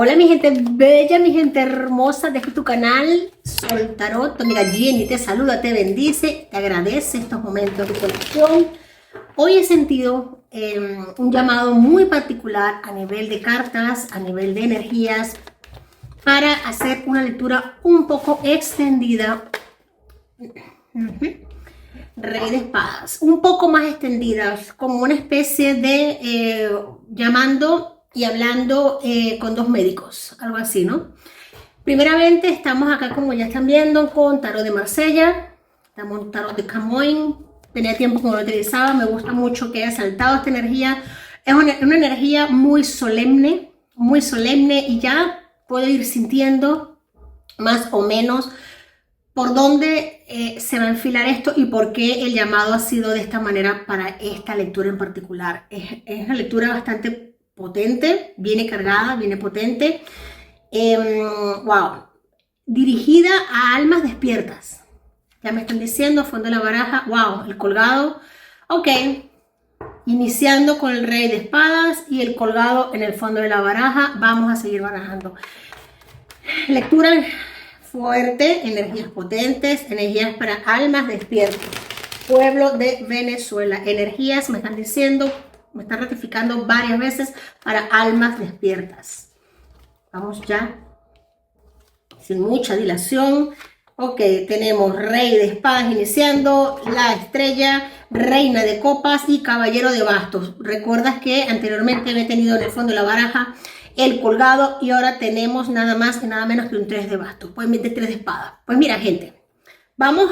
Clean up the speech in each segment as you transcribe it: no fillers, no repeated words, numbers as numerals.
Hola mi gente bella, mi gente hermosa de tu canal Sol Tarot. Mira, Jenny te saluda, te bendice, te agradece estos momentos de conexión. Hoy he sentido un llamado muy particular a nivel de cartas, a nivel de energías, para hacer una lectura un poco extendida. Rey de espadas, un poco más extendidas, como una especie de llamando y hablando con dos médicos, algo así, ¿no? Primeramente estamos acá, como ya están viendo, con tarot de Marsella, estamos en tarot de Camoin. Tenía tiempo que no lo utilizaba, me gusta mucho que haya saltado esta energía. Es una energía muy solemne y ya puedo ir sintiendo más o menos por dónde se va a enfilar esto y por qué el llamado ha sido de esta manera para esta lectura en particular. Es una lectura bastante potente, viene cargada, viene potente. Wow, dirigida a almas despiertas. Ya me están diciendo, fondo de la baraja, wow, el colgado. Ok, iniciando con el rey de espadas y el colgado en el fondo de la baraja. Vamos a seguir barajando. Lectura fuerte, energías potentes, energías para almas despiertas. Pueblo de Venezuela, energías me están diciendo, me están ratificando varias veces para almas despiertas. Vamos ya, sin mucha dilación. Ok, tenemos rey de espadas iniciando, la estrella, reina de copas y caballero de bastos. Recuerdas que anteriormente había tenido en el fondo de la baraja el colgado y ahora tenemos nada más y nada menos que un 3 de bastos, pues de 3 de espadas. Pues mira, gente, vamos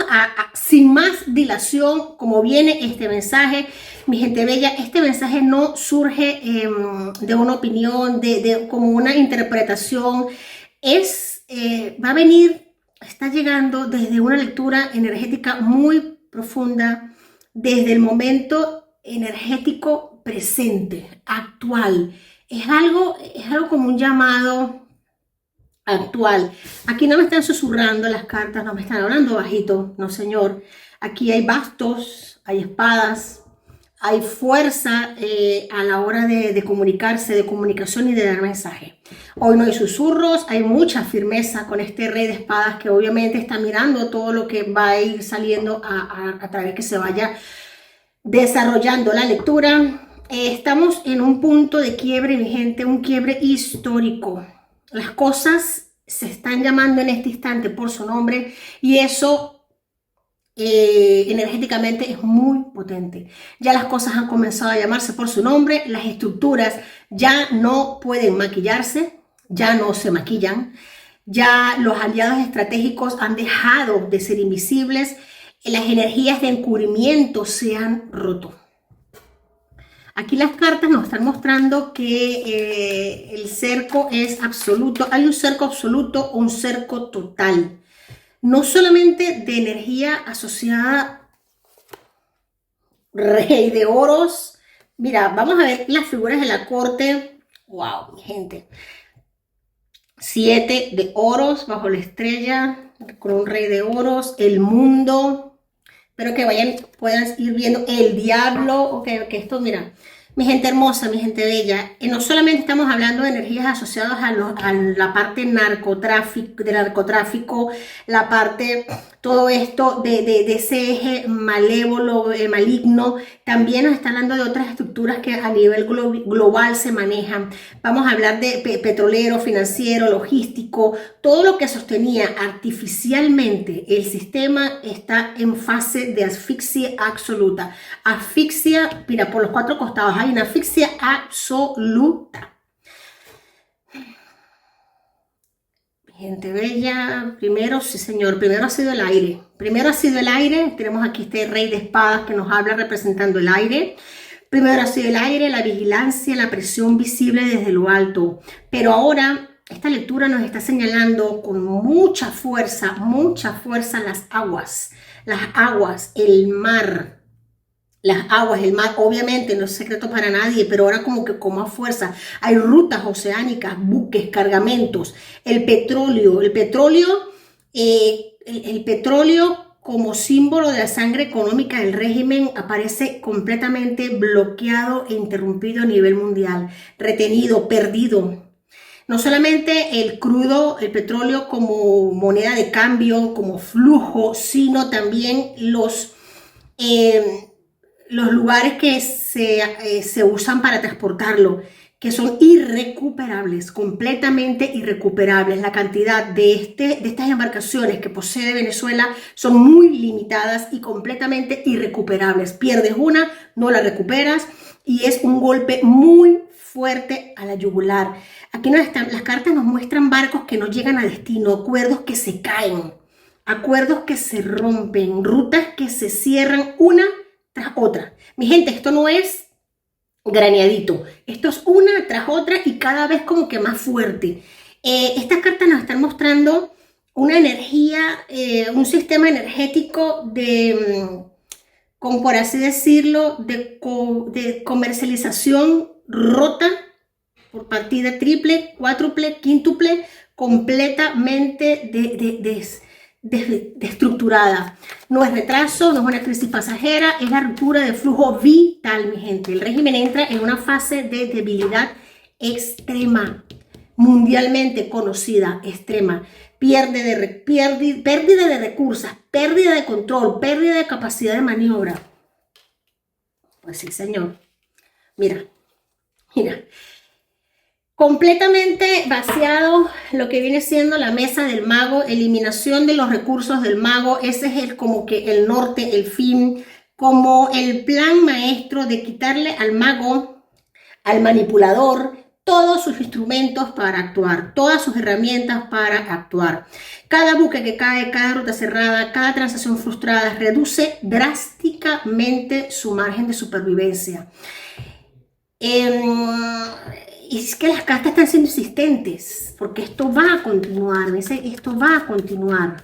sin más dilación, como viene este mensaje, mi gente bella. Este mensaje no surge de una opinión, como una interpretación, va a venir, está llegando desde una lectura energética muy profunda, desde el momento energético presente, actual. Es algo como un llamado actual. Aquí no me están susurrando las cartas, no me están hablando bajito, no señor. Aquí hay bastos, hay espadas, hay fuerza a la hora de comunicarse, de comunicación y de dar mensaje. Hoy no hay susurros, hay mucha firmeza con este rey de espadas que obviamente está mirando todo lo que va a ir saliendo a través que se vaya desarrollando la lectura. Estamos en un punto de quiebre, mi gente, un quiebre histórico. Las cosas se están llamando en este instante por su nombre y eso energéticamente es muy potente. Ya las cosas han comenzado a llamarse por su nombre, las estructuras ya no pueden maquillarse, ya no se maquillan, ya los aliados estratégicos han dejado de ser invisibles, las energías de encubrimiento se han roto. Aquí las cartas nos están mostrando que el cerco es absoluto. Hay un cerco absoluto o un cerco total. No solamente de energía asociada rey de oros. Mira, vamos a ver las figuras de la corte. Wow, mi gente. 7 de oros bajo la estrella, con un rey de oros, el mundo. Espero que puedan ir viendo el diablo. Ok, esto, mira, mi gente hermosa, mi gente bella, no solamente estamos hablando de energías asociadas a la parte narcotráfico, la parte, todo esto de ese eje malévolo, maligno. También nos están hablando de otras estructuras que a nivel global se manejan. Vamos a hablar de petrolero, financiero, logístico, todo lo que sostenía artificialmente el sistema está en fase de asfixia absoluta. Asfixia, mira, por los 4 costados hay una asfixia absoluta. Gente bella, primero, sí señor, primero ha sido el aire. Primero ha sido el aire, tenemos aquí este rey de espadas que nos habla representando el aire. Primero ha sido el aire, la vigilancia, la presión visible desde lo alto. Pero ahora esta lectura nos está señalando con mucha fuerza las aguas, el mar. Las aguas, el mar, obviamente no es secreto para nadie, pero ahora como a fuerza. Hay rutas oceánicas, buques, cargamentos, el petróleo como símbolo de la sangre económica del régimen aparece completamente bloqueado e interrumpido a nivel mundial, retenido, perdido. No solamente el crudo, el petróleo como moneda de cambio, como flujo, sino también los lugares que se usan para transportarlo, que son irrecuperables, completamente irrecuperables. La cantidad de estas embarcaciones que posee Venezuela son muy limitadas y completamente irrecuperables. Pierdes una, no la recuperas y es un golpe muy fuerte a la yugular. Aquí las cartas nos muestran barcos que no llegan a destino, acuerdos que se caen, acuerdos que se rompen, rutas que se cierran una tras otra. Mi gente, esto no es graneadito, esto es una tras otra y cada vez como que más fuerte. Estas cartas nos están mostrando una energía, un sistema energético como por así decirlo, de comercialización rota por partida triple, cuádruple, quíntuple, completamente desestructurada. No es retraso, no es una crisis pasajera, es la ruptura de flujo vital, mi gente. El régimen entra en una fase de debilidad extrema, mundialmente conocida, extrema. Pérdida de recursos, pérdida de control, pérdida de capacidad de maniobra. Pues sí, señor. Mira. Completamente vaciado lo que viene siendo la mesa del mago, eliminación de los recursos del mago. Ese es como que el norte, el fin, como el plan maestro de quitarle al mago, al manipulador, todos sus instrumentos para actuar, todas sus herramientas para actuar. Cada buque que cae, cada ruta cerrada, cada transacción frustrada reduce drásticamente su margen de supervivencia. Y es que las cartas están siendo insistentes, porque esto va a continuar, esto va a continuar.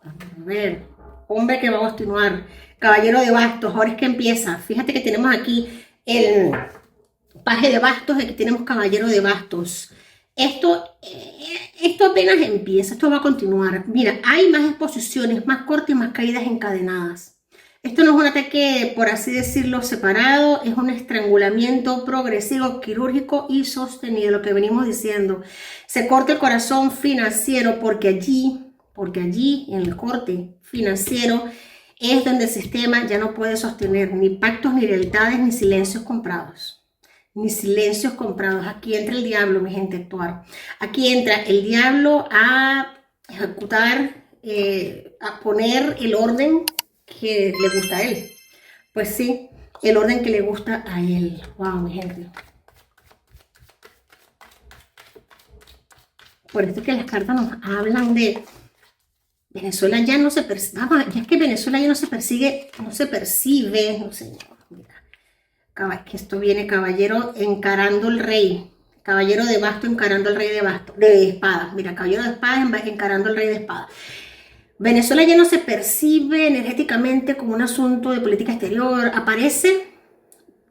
A ver, hombre que va a continuar, caballero de bastos, ahora es que empieza. Fíjate que tenemos aquí el paje de bastos, aquí tenemos caballero de bastos. Esto apenas empieza, esto va a continuar. Mira, hay más exposiciones, más cortes, más caídas encadenadas. Esto no es un ataque, por así decirlo, separado, es un estrangulamiento progresivo, quirúrgico y sostenido, lo que venimos diciendo. Se corta el corazón financiero porque allí en el corte financiero es donde el sistema ya no puede sostener ni pactos, ni lealtades, ni silencios comprados. Ni silencios comprados. Aquí entra el diablo, mi gente, a actuar. Aquí entra el diablo a ejecutar, a poner el orden que le gusta a él. Pues sí, el orden que le gusta a él. Wow, mi gente. Por esto es que las cartas nos hablan de Venezuela ya no se percibe, ya es que Venezuela ya no se persigue, no se percibe, no sé, mira, que esto viene caballero encarando el rey, caballero de basto encarando al rey de espadas, mira, caballero de espadas encarando al rey de espadas. Venezuela ya no se percibe energéticamente como un asunto de política exterior, aparece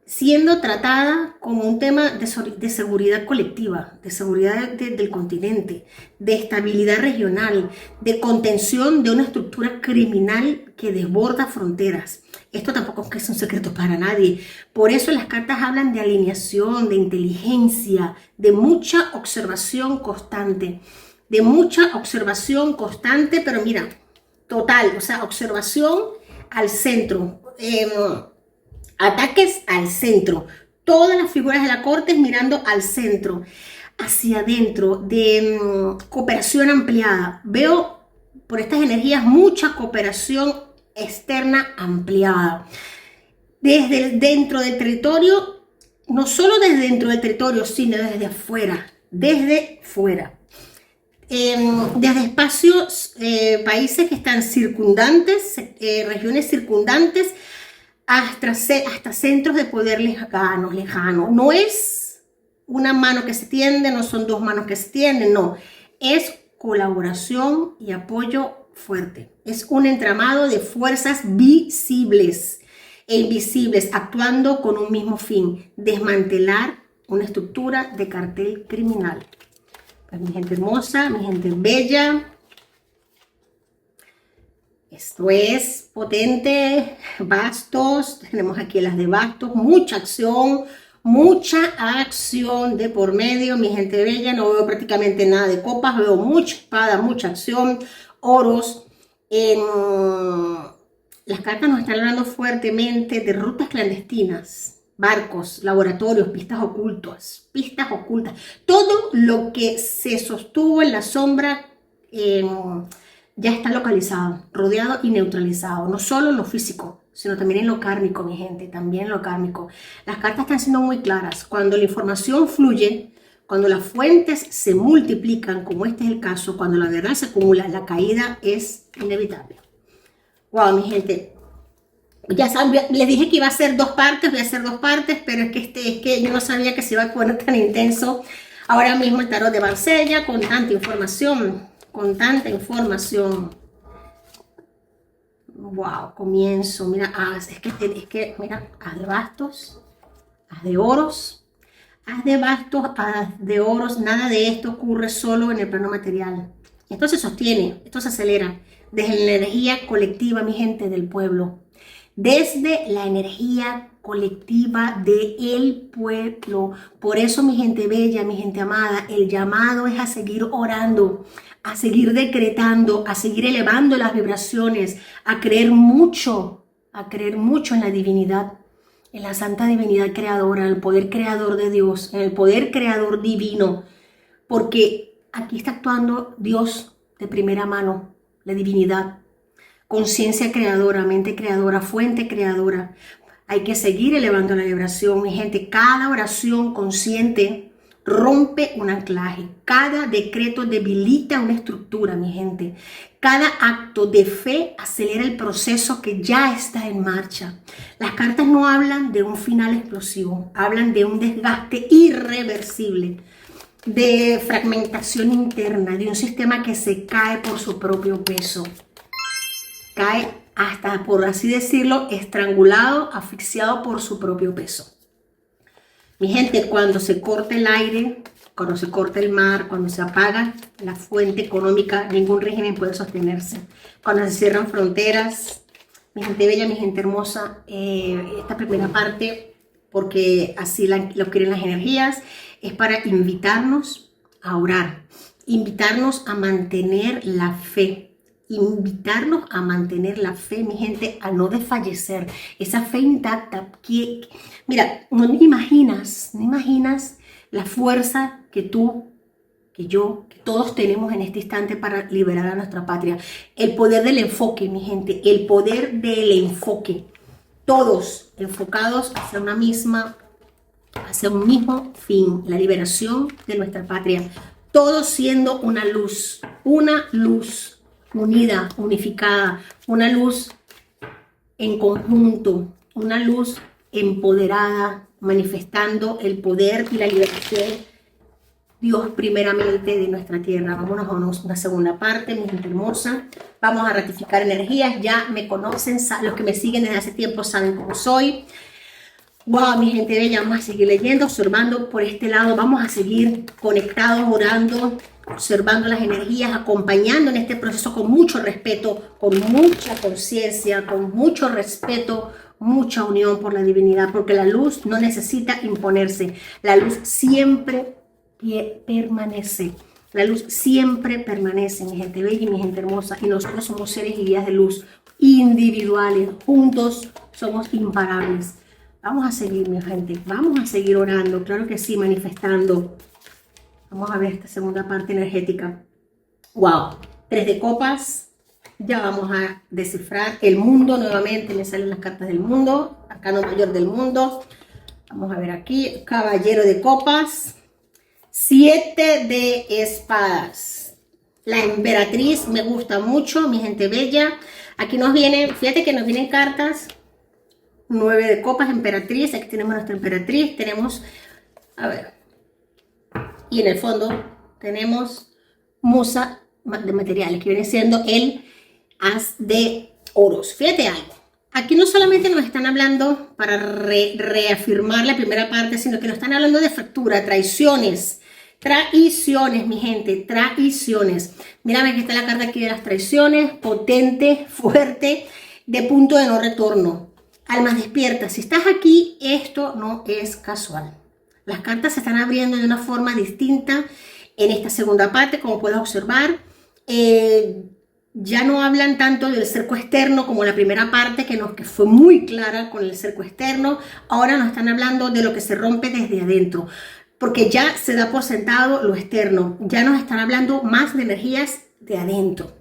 siendo tratada como un tema de seguridad colectiva, de seguridad del continente, de estabilidad regional, de contención de una estructura criminal que desborda fronteras. Esto tampoco es que es un secreto para nadie. Por eso las cartas hablan de alineación, de inteligencia, de mucha observación constante. Pero mira, total, o sea, observación al centro, ataques al centro, todas las figuras de la corte mirando al centro, hacia adentro, de cooperación ampliada. Veo por estas energías mucha cooperación externa ampliada. Dentro del territorio, no solo desde dentro del territorio, sino desde afuera, desde fuera. Desde espacios, países que están circundantes, regiones circundantes, hasta centros de poder lejanos. No es una mano que se tiende, no son dos manos que se tienden, no. Es colaboración y apoyo fuerte. Es un entramado de fuerzas visibles e invisibles actuando con un mismo fin: desmantelar una estructura de cartel criminal. Pues mi gente hermosa, mi gente bella, esto es potente. Bastos, tenemos aquí las de bastos, mucha acción, mucha acción de por medio, mi gente bella. No veo prácticamente nada de copas, veo mucha espada, mucha acción, oros. Las cartas nos están hablando fuertemente de rutas clandestinas, barcos, laboratorios, pistas ocultas, todo lo que se sostuvo en la sombra ya está localizado, rodeado y neutralizado, no solo en lo físico, sino también en lo kármico, mi gente, también en lo kármico. Las cartas están siendo muy claras. Cuando la información fluye, cuando las fuentes se multiplican, como este es el caso, cuando la verdad se acumula, la caída es inevitable. Wow, mi gente. Ya saben, les dije que iba a ser 2 partes, voy a hacer 2 partes, pero es que yo no sabía que se iba a poner tan intenso. Ahora mismo el tarot de Marsella, con tanta información, Wow, comienzo, mira, mira, haz de bastos, haz de oros, haz de bastos, haz de oros. Nada de esto ocurre solo en el plano material. Esto se sostiene, esto se acelera desde la energía colectiva, mi gente del pueblo. Desde la energía colectiva del pueblo. Por eso, mi gente bella, mi gente amada, el llamado es a seguir orando, a seguir decretando, a seguir elevando las vibraciones, a creer mucho en la divinidad, en la santa divinidad creadora, en el poder creador de Dios, en el poder creador divino, porque aquí está actuando Dios de primera mano, la divinidad. Conciencia creadora, mente creadora, fuente creadora. Hay que seguir elevando la vibración, mi gente. Cada oración consciente rompe un anclaje. Cada decreto debilita una estructura, mi gente. Cada acto de fe acelera el proceso que ya está en marcha. Las cartas no hablan de un final explosivo, hablan de un desgaste irreversible, de fragmentación interna, de un sistema que se cae por su propio peso. Cae hasta, por así decirlo, estrangulado, asfixiado por su propio peso. Mi gente, cuando se corta el aire, cuando se corta el mar, cuando se apaga la fuente económica, ningún régimen puede sostenerse. Cuando se cierran fronteras, mi gente bella, mi gente hermosa, esta primera parte, porque así lo quieren las energías, es para invitarnos a orar, invitarnos a mantener la fe. Invitarnos a mantener la fe, mi gente, a no desfallecer, esa fe intacta. Mira, no imaginas la fuerza que tú, que yo, que todos tenemos en este instante para liberar a nuestra patria. El poder del enfoque, mi gente, el poder del enfoque. Todos enfocados hacia un mismo fin, la liberación de nuestra patria. Todos siendo una luz unida, unificada, una luz en conjunto, una luz empoderada, manifestando el poder y la liberación, Dios primeramente, de nuestra tierra. Vámonos a una segunda parte, mi gente hermosa. Vamos a ratificar energías. Ya me conocen, los que me siguen desde hace tiempo saben cómo soy. Wow, mi gente bella, vamos a seguir leyendo, observando por este lado. Vamos a seguir conectados, orando, observando las energías, acompañando en este proceso con mucho respeto, con mucha conciencia, con mucho respeto, mucha unión por la divinidad, porque la luz no necesita imponerse. La luz siempre permanece. La luz siempre permanece, mi gente bella y mi gente hermosa. Y nosotros somos seres y guías de luz individuales. Juntos somos imparables. Vamos a seguir, mi gente. Vamos a seguir orando. Claro que sí, manifestando. Vamos a ver esta segunda parte energética. Wow. 3 de copas. Ya vamos a descifrar el mundo nuevamente. Me salen las cartas del mundo. Arcano mayor del mundo. Vamos a ver aquí. Caballero de copas. 7 de espadas. La emperatriz me gusta mucho, mi gente bella. Aquí nos vienen, fíjate que nos vienen cartas. 9 de copas, emperatriz. Aquí tenemos nuestra emperatriz. Tenemos, a ver. Y en el fondo tenemos musa de materiales, que viene siendo el as de oros. Fíjate algo. Aquí no solamente nos están hablando para reafirmar la primera parte, sino que nos están hablando de fractura, traiciones. Traiciones, mi gente, traiciones. Mírame que está la carta aquí de las traiciones, potente, fuerte, de punto de no retorno. almas despiertas, si estás aquí, esto no es casual. Las cartas se están abriendo de una forma distinta en esta segunda parte, como puedes observar. Ya no hablan tanto del cerco externo como la primera parte, que fue muy clara con el cerco externo. Ahora nos están hablando de lo que se rompe desde adentro, porque ya se da por sentado lo externo. Ya nos están hablando más de energías de adentro.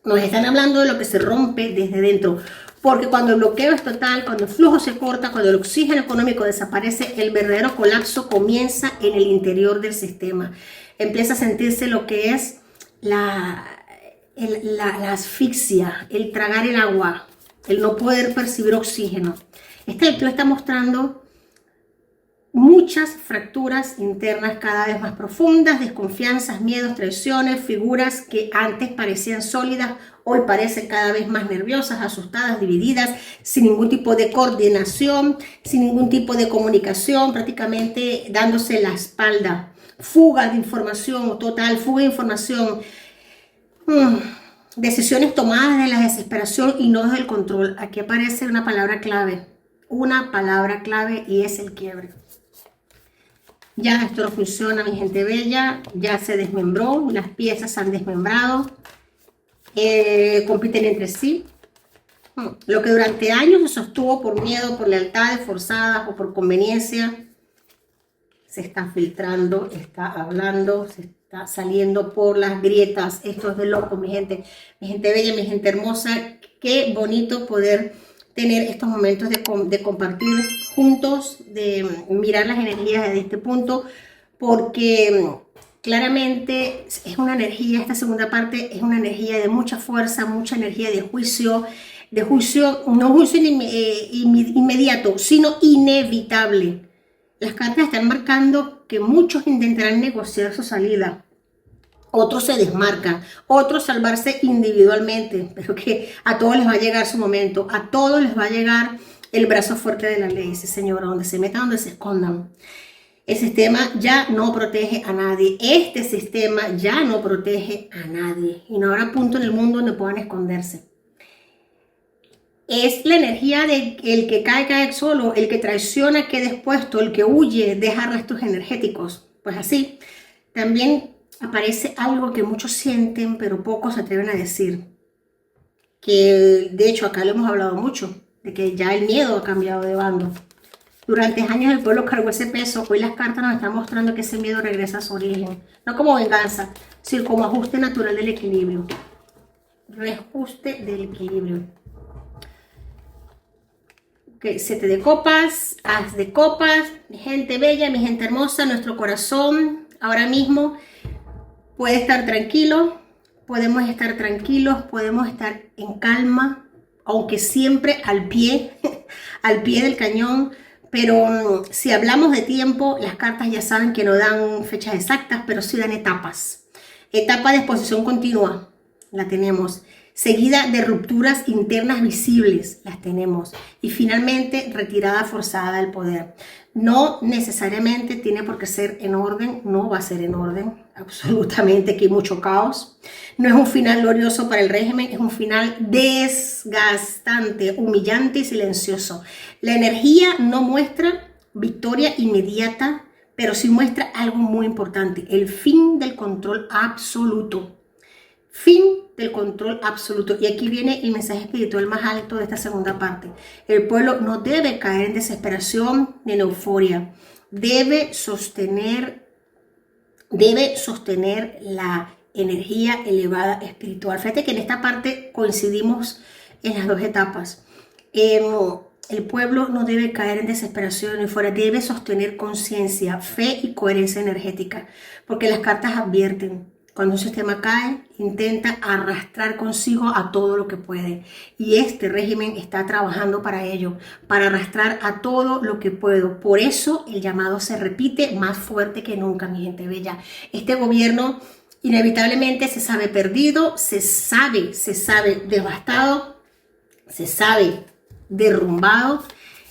Nos están hablando de lo que se rompe desde dentro, porque cuando el bloqueo es total, cuando el flujo se corta, cuando el oxígeno económico desaparece, el verdadero colapso comienza en el interior del sistema. Empieza a sentirse lo que es la asfixia, el tragar el agua, el no poder percibir oxígeno. Este lectura está mostrando muchas fracturas internas cada vez más profundas, desconfianzas, miedos, traiciones, figuras que antes parecían sólidas, hoy parecen cada vez más nerviosas, asustadas, divididas, sin ningún tipo de coordinación, sin ningún tipo de comunicación, prácticamente dándose la espalda. Fuga de información, total fuga de información. Decisiones tomadas de la desesperación y no desde el control. Aquí aparece una palabra clave y es el quiebre. Ya esto no funciona, mi gente bella, ya se desmembró, las piezas se han desmembrado, compiten entre sí. Lo que durante años se sostuvo por miedo, por lealtades forzadas o por conveniencia, se está filtrando, está hablando, se está saliendo por las grietas. Esto es de loco, mi gente bella, mi gente hermosa. Qué bonito poder tener estos momentos de compartir juntos, de mirar las energías desde este punto, porque claramente es una energía, esta segunda parte es una energía de mucha fuerza, mucha energía de juicio, no juicio inmediato, sino inevitable. Las cartas están marcando que muchos intentarán negociar su salida. Otros se desmarcan, otros salvarse individualmente, pero que a todos les va a llegar su momento, a todos les va a llegar el brazo fuerte de la ley, sí señora, donde se metan, donde se escondan. El sistema ya no protege a nadie, este sistema ya no protege a nadie y no habrá punto en el mundo donde puedan esconderse. Es la energía de el que cae solo, el que traiciona queda expuesto, el que huye deja restos energéticos. Pues así, también aparece algo que muchos sienten, pero pocos se atreven a decir. Que de hecho acá lo hemos hablado mucho, de que ya el miedo ha cambiado de bando. Durante años el pueblo cargó ese peso, hoy las cartas nos están mostrando que ese miedo regresa a su origen. No como venganza, sino como ajuste natural del equilibrio. Reajuste del equilibrio. Okay, 7 de copas, as de copas, mi gente bella, mi gente hermosa, nuestro corazón ahora mismo puede estar tranquilo, podemos estar tranquilos, podemos estar en calma, aunque siempre al pie del cañón, pero si hablamos de tiempo, las cartas ya saben que no dan fechas exactas, pero sí dan etapas. Etapa de exposición continua, la tenemos. Seguida de rupturas internas visibles, las tenemos. Y finalmente, retirada forzada del poder. No necesariamente tiene por qué ser en orden, no va a ser en orden, absolutamente, que hay mucho caos. No es un final glorioso para el régimen, es un final desgastante, humillante y silencioso. La energía no muestra victoria inmediata, pero sí muestra algo muy importante, el fin del control absoluto. Fin del control absoluto. Y aquí viene el mensaje espiritual más alto de esta segunda parte. El pueblo no debe caer en desesperación ni en euforia. Debe sostener la energía elevada espiritual. Fíjate que en esta parte coincidimos en las dos etapas. El pueblo no debe caer en desesperación ni euforia. Debe sostener conciencia, fe y coherencia energética. Porque las cartas advierten. Cuando un sistema cae, intenta arrastrar consigo a todo lo que puede. Y este régimen está trabajando para ello, para arrastrar a todo lo que puedo. Por eso el llamado se repite más fuerte que nunca, mi gente bella. Este gobierno inevitablemente se sabe perdido, se sabe devastado, se sabe derrumbado.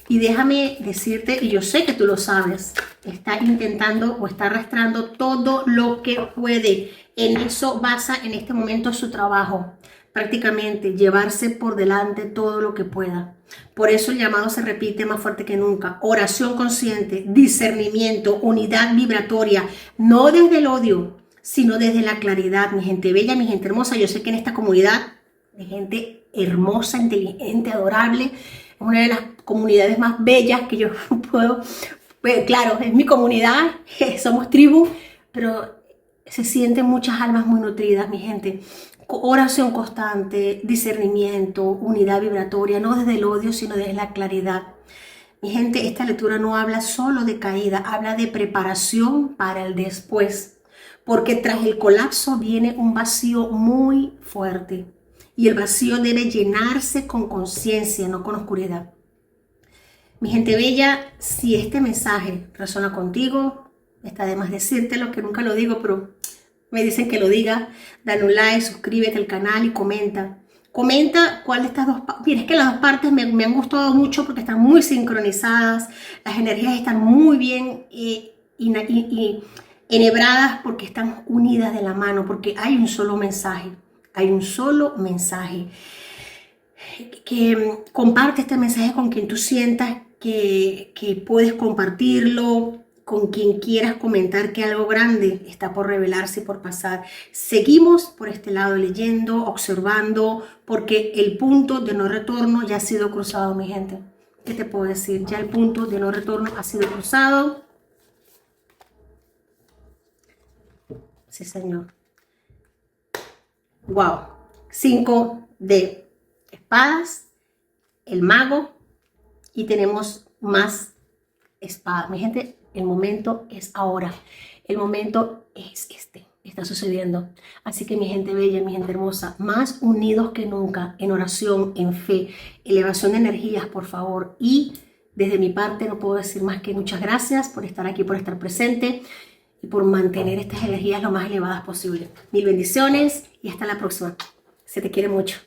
Y déjame decirte, y yo sé que tú lo sabes, está intentando o está arrastrando todo lo que puede. En eso basa en este momento su trabajo, prácticamente llevarse por delante todo lo que pueda. Por eso el llamado se repite más fuerte que nunca. Oración consciente, discernimiento, unidad vibratoria, no desde el odio, sino desde la claridad. Mi gente bella, mi gente hermosa, yo sé que en esta comunidad de gente hermosa, inteligente, adorable, es una de las comunidades más bellas que yo puedo, pues, claro, es mi comunidad, somos tribu, pero se sienten muchas almas muy nutridas, mi gente. Oración constante, discernimiento, unidad vibratoria, no desde el odio, sino desde la claridad. Mi gente, esta lectura no habla solo de caída, habla de preparación para el después, porque tras el colapso viene un vacío muy fuerte y el vacío debe llenarse con conciencia, no con oscuridad. Mi gente bella, si este mensaje resuena contigo, está de más decírtelo, que nunca lo digo, pero me dicen que lo diga. Dale un like, suscríbete al canal y comenta. Comenta cuál de estas dos partes. Mira, es que las dos partes me han gustado mucho porque están muy sincronizadas. Las energías están muy bien enhebradas porque están unidas de la mano, porque hay un solo mensaje. Hay un solo mensaje. Que comparte este mensaje con quien tú sientas que puedes compartirlo, con quien quieras comentar que algo grande está por revelarse y por pasar. Seguimos por este lado leyendo, observando, porque el punto de no retorno ya ha sido cruzado, mi gente. ¿Qué te puedo decir? Ya el punto de no retorno ha sido cruzado. Sí, señor. Wow. 5 de espadas, el mago, y tenemos más espadas. Mi gente, el momento es ahora. El momento es este. Está sucediendo. Así que mi gente bella, mi gente hermosa, más unidos que nunca en oración, en fe, elevación de energías, por favor. Y desde mi parte no puedo decir más que muchas gracias por estar aquí, por estar presente y por mantener estas energías lo más elevadas posible. Mil bendiciones y hasta la próxima. Se te quiere mucho.